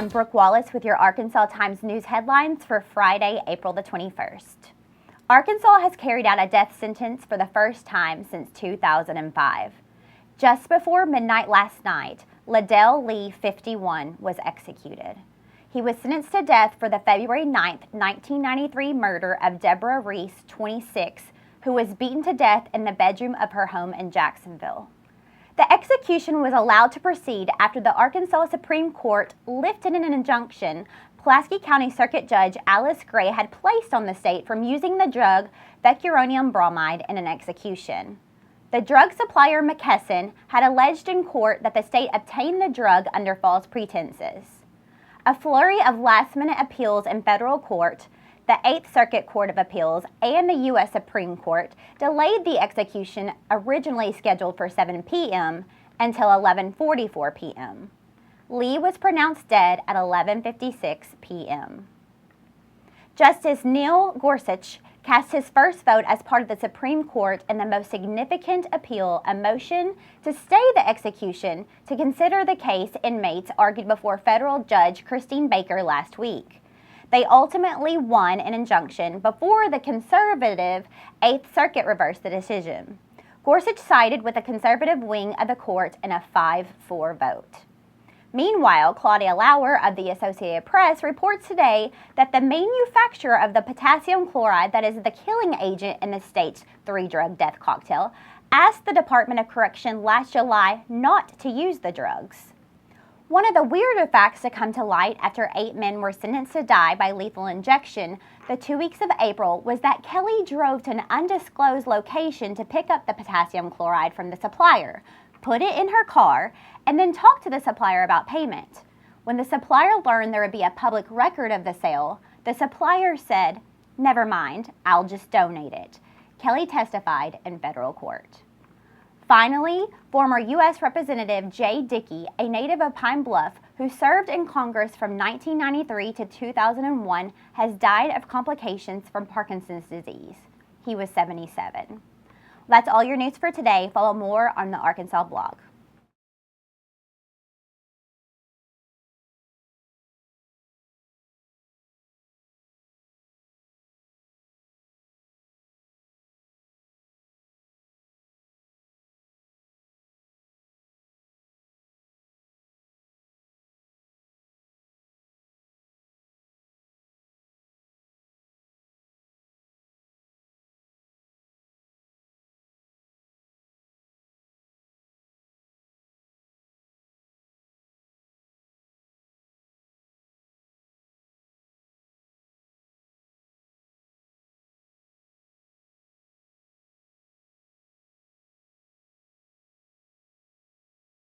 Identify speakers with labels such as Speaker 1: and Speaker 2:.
Speaker 1: I'm Brooke Wallace with your Arkansas Times News headlines for Friday, April the 21st. Arkansas has carried out a death sentence for the first time since 2005. Just before midnight last night, Liddell Lee, 51, was executed. He was sentenced to death for the February 9, 1993 murder of Deborah Reese, 26, who was beaten to death in the bedroom of her home in Jacksonville. The execution was allowed to proceed after the Arkansas Supreme Court lifted an injunction Pulaski County Circuit Judge Alice Gray had placed on the state from using the drug vecuronium bromide in an execution. The drug supplier McKesson had alleged in court that the state obtained the drug under false pretenses. A flurry of last-minute appeals in federal court, the 8th Circuit Court of Appeals, and the U.S. Supreme Court delayed the execution originally scheduled for 7 p.m. until 11:44 p.m. Lee was pronounced dead at 11:56 p.m. Justice Neil Gorsuch cast his first vote as part of the Supreme Court in the most significant appeal, a motion to stay the execution to consider the case inmates argued before federal judge KRISTINE Baker last week. They ultimately won an injunction before the conservative 8th Circuit reversed the decision. Gorsuch sided with the conservative wing of the court in a 5-4 vote. Meanwhile, Claudia Lauer of the Associated Press reports today that the manufacturer of the potassium chloride that is the killing agent in the state's 3-drug death cocktail asked the Department of Correction last July not to use the drugs. One of the weirder facts to come to light after 8 men were sentenced to die by lethal injection the 2 weeks of April was that Kelly drove to an undisclosed location to pick up the potassium chloride from the supplier, put it in her car, and then talked to the supplier about payment. When the supplier learned there would be a public record of the sale, the supplier said, "Never mind, I'll just donate it." Kelly testified in federal court. Finally, former U.S. Representative Dickey, a native of Pine Bluff who served in Congress from 1993 to 2001, has died of complications from Parkinson's disease. He was 77. That's all your news for today. Follow more on the Arkansas blog.